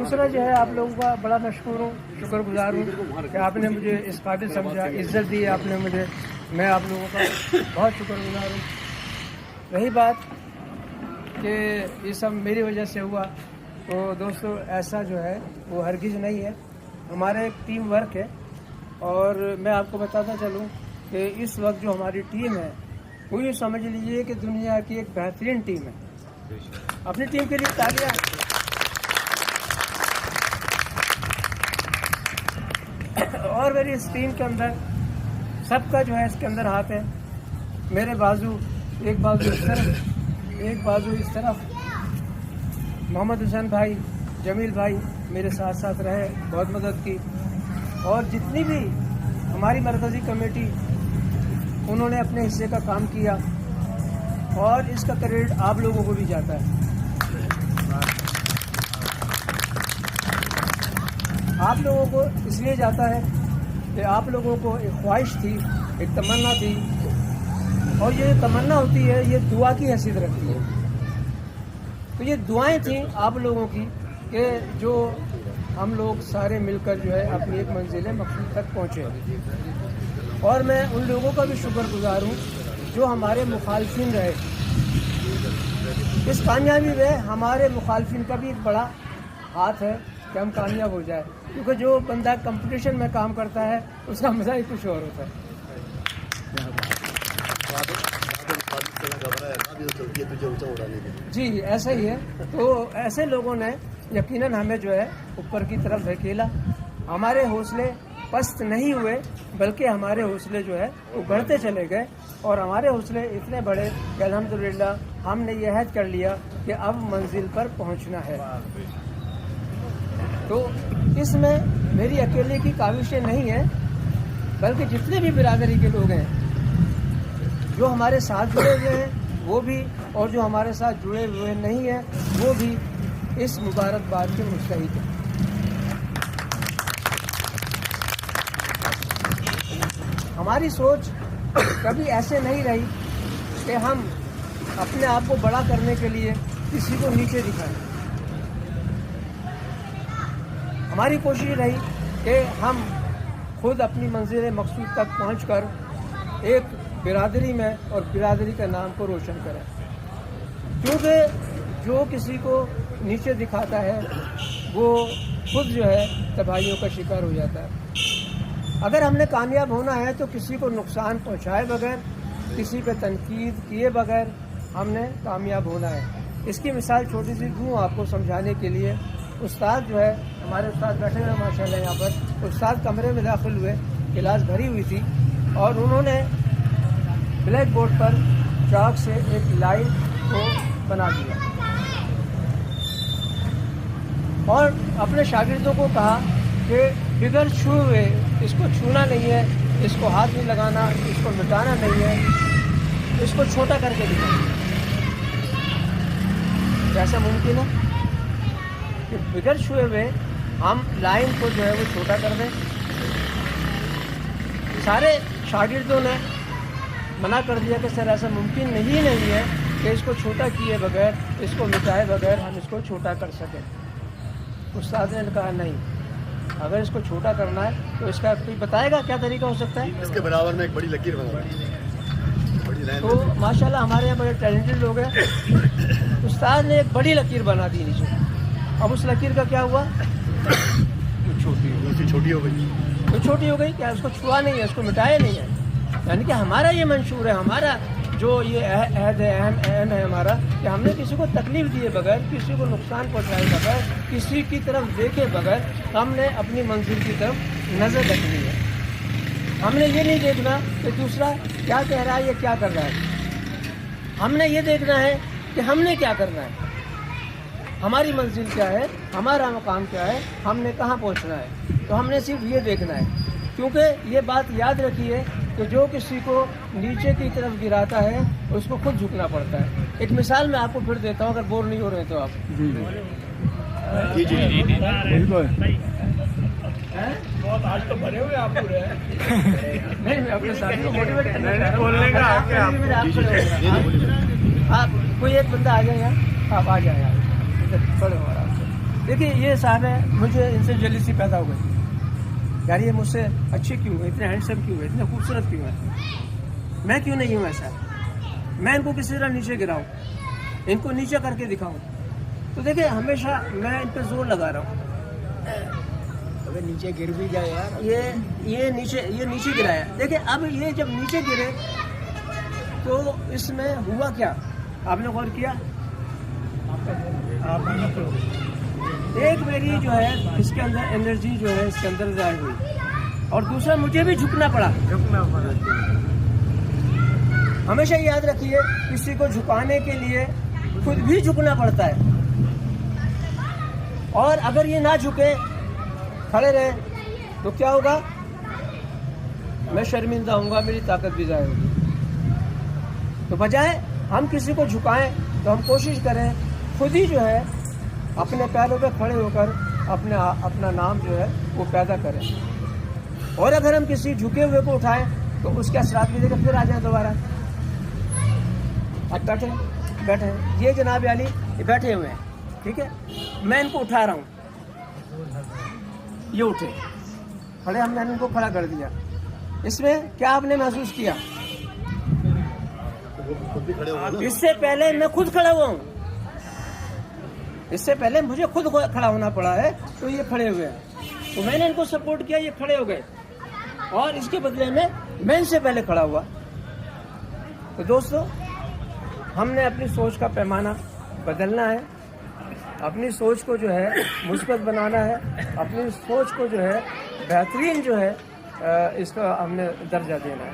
دوسرا جو ہے آپ لوگوں کا بڑا مشکور ہوں، شکر گزار ہوں کہ آپ نے مجھے اس قابل سمجھا، عزت دی آپ نے مجھے، میں آپ لوگوں کا بہت شکر گزار ہوں۔ رہی بات کہ یہ سب میری وجہ سے ہوا، تو دوستو ایسا جو ہے وہ ہرگز نہیں ہے، ہمارا ایک ٹیم ورک ہے۔ اور میں آپ کو بتاتا چلوں کہ اس وقت جو ہماری ٹیم ہے وہ یہ سمجھ لیجیے کہ دنیا کی ایک بہترین ٹیم ہے۔ اپنی ٹیم کے لیے تالیاں۔ اور میری اس ٹیم کے اندر سب کا جو ہے اس کے اندر ہاتھ ہے۔ میرے بازو، ایک بازو اس طرف، ایک بازو اس طرف، محمد حسین بھائی، جمیل بھائی میرے ساتھ ساتھ رہے، بہت مدد کی۔ اور جتنی بھی ہماری مرکزی کمیٹی، انہوں نے اپنے حصے کا کام کیا، اور اس کا کریڈٹ آپ لوگوں کو بھی جاتا ہے۔ آپ لوگوں کو اس لیے جاتا ہے کہ آپ لوگوں کو ایک خواہش تھی، ایک تمنا تھی، اور یہ تمنا ہوتی ہے، یہ دعا کی حیثیت رکھتی ہے۔ تو یہ دعائیں تھیں آپ لوگوں کی کہ جو ہم لوگ سارے مل کر جو ہے اپنی ایک منزل مقصود تک پہنچے۔ اور میں ان لوگوں کا بھی شکر گزار ہوں جو ہمارے مخالفین رہے۔ اس کامیابی میں ہمارے مخالفین کا بھی ایک بڑا ہاتھ ہے کہ ہم کامیاب ہو جائے، کیونکہ جو بندہ کمپٹیشن میں کام کرتا ہے اس کا مزہ ہی کچھ اور ہوتا ہے۔ جی ایسا ہی ہے۔ تو ایسے لوگوں نے یقیناً ہمیں جو ہے اوپر کی طرف دھکیلا، ہمارے حوصلے پست نہیں ہوئے، بلکہ ہمارے حوصلے جو ہے وہ بڑھتے چلے گئے، اور ہمارے حوصلے اتنے بڑے کہ الحمدللہ ہم نے یہ عہد کر لیا کہ اب منزل پر پہنچنا ہے۔ تو اس میں میری اکیلے کی کاوشیں نہیں ہیں، بلکہ جتنے بھی برادری کے لوگ ہیں جو ہمارے ساتھ جڑے ہوئے ہیں وہ بھی، اور جو ہمارے ساتھ جڑے ہوئے نہیں ہیں وہ بھی اس مبارکباد کے مستحق ہیں۔ ہماری سوچ کبھی ایسے نہیں رہی کہ ہم اپنے آپ کو بڑا کرنے کے لیے کسی کو نیچے دکھائیں۔ ہماری کوشش رہی کہ ہم خود اپنی منزل مقصود تک پہنچ کر ایک برادری میں اور برادری کے نام کو روشن کریں، کیونکہ جو کسی کو نیچے دکھاتا ہے وہ خود جو ہے تباہیوں کا شکار ہو جاتا ہے۔ اگر ہم نے کامیاب ہونا ہے تو کسی کو نقصان پہنچائے بغیر، کسی پہ تنقید کیے بغیر ہم نے کامیاب ہونا ہے۔ اس کی مثال چھوٹی سی دوں آپ کو سمجھانے کے لیے۔ استاد جو ہے، ہمارے استاد بیٹھے ہوئے ماشاءاللہ یہاں پر، استاد کمرے میں داخل ہوئے، کلاس بھری ہوئی تھی، اور انہوں نے بلیک بورڈ پر چاک سے ایک لائن کو بنا دیا، اور اپنے شاگردوں کو کہا کہ بغیر چھوئے ہوئے اس کو چھونا نہیں ہے، اس کو ہاتھ نہیں لگانا، اس کو مٹانا نہیں ہے، اس کو چھوٹا کر کے دکھانا۔ ایسا ممکن ہے کہ بغیر چھوئے ہوئے ہم لائن کو جو ہے وہ چھوٹا کر دیں؟ سارے شاگردوں نے منع کر دیا کہ سر ایسا ممکن نہیں ہے کہ اس کو چھوٹا کیے بغیر، اس کو مٹائے بغیر ہم اس کو چھوٹا کر سکیں۔ استاد نے کہا نہیں، اگر اس کو چھوٹا کرنا ہے تو اس کا کوئی بتائے گا کیا طریقہ ہو سکتا ہے؟ اس کے برابر میں ایک بڑی لکیر بنا۔ تو ماشاءاللہ ہمارے یہاں بڑے ٹیلنٹڈ لوگ ہیں، استاد نے ایک بڑی لکیر بنا دی نیچے۔ اب اس لکیر کا کیا ہوا؟ چھوٹی ہو گئی۔ تو چھوٹی ہو گئی کیا؟ اس کو چھوا نہیں ہے، اس کو مٹایا نہیں ہے۔ یعنی کہ ہمارا یہ منشور ہے، ہمارا جو یہ عہد ہے، اہم ہے ہمارا، کہ ہم نے کسی کو تکلیف دیے بغیر، کسی کو نقصان پہنچائے بغیر، کسی کی طرف دیکھے بغیر ہم نے اپنی منزل کی طرف نظر رکھنی ہے۔ ہم نے یہ نہیں دیکھنا کہ دوسرا کیا کہہ رہا ہے یا کیا کر رہا ہے، ہم نے یہ دیکھنا ہے کہ ہم نے کیا کرنا ہے، ہماری منزل کیا ہے، ہمارا مقام کیا ہے، ہم نے کہاں پہنچنا ہے۔ تو ہم نے صرف یہ دیکھنا ہے، کیونکہ یہ بات یاد رکھیے کہ جو کسی کو نیچے کی طرف گراتا ہے اس کو خود جھکنا پڑتا ہے۔ ایک مثال میں آپ کو پھر دیتا ہوں، اگر بور نہیں ہو رہے تو آپ۔ بہت آج تو بھرے ہوئے آپ پورے نہیں، میں اپنے ساتھی کو موٹیویٹ کرنا چاہ رہا ہوں۔ آپ کوئی ایک بندہ آ جائے گا، آپ آ جائیں، پڑے ہو آرام سے۔ دیکھیے یہ صاحب ہے, مجھے ان سے جیلسی پیدا ہو گئی, یار یہ مجھ سے اچھے کیوں ہیں, اتنے ہینڈسم کیوں ہیں, اتنے خوبصورت کیوں ہیں, میں کیوں نہیں ہوں ایسا, میں ان کو کسی طرح نیچے گراؤں, ان کو نیچے کر کے دکھاؤں. تو دیکھیں ہمیشہ میں ان پہ زور لگا رہا ہوں. اگر نیچے گر بھی جائے یار, یہ نیچے گرایا. دیکھیں اب یہ جب نیچے گرے تو اس میں ہوا کیا, آپ نے غور کیا؟ ایک میری جو ہے اس کے اندر انرجی جو ہے اس کے اندر ظاہر ہوئی, اور دوسرا مجھے بھی جھکنا پڑا. ہمیشہ یاد رکھیے کسی کو جھکانے کے لیے خود بھی جھکنا پڑتا ہے, اور اگر یہ نہ جھکے کھڑے رہے تو کیا ہوگا, میں شرمندہ ہوں گا, میری طاقت بھی ظاہر ہوگی. تو بجائے ہم کسی کو جھکائیں تو ہم کوشش کریں خود ہی جو ہے اپنے پیروں پہ کھڑے ہو کر اپنا نام جو ہے وہ پیدا کریں. اور اگر ہم کسی جھکے ہوئے کو اٹھائیں تو اس کے اثرات بھی دیکھیں پھر آ جائیں دوبارہ. اب بیٹھے یہ جناب علی یہ بیٹھے ہوئے ہیں, ٹھیک ہے, میں ان کو اٹھا رہا ہوں, یہ اٹھے کھڑے, ہم نے ان کو کھڑا کر دیا. اس میں کیا آپ نے محسوس کیا؟ اس سے پہلے میں خود کھڑا ہوا ہوں, اس سے پہلے مجھے خود کھڑا ہونا پڑا ہے, تو یہ کھڑے ہوئے ہیں, تو میں نے ان کو سپورٹ کیا, یہ کھڑے ہو گئے, اور اس کے بدلے میں ان سے پہلے کھڑا ہوا. تو دوستو ہم نے اپنی سوچ کا پیمانہ بدلنا ہے, اپنی سوچ کو جو ہے مثبت بنانا ہے, اپنی سوچ کو جو ہے بہترین جو ہے اس کا ہم نے درجہ دینا ہے.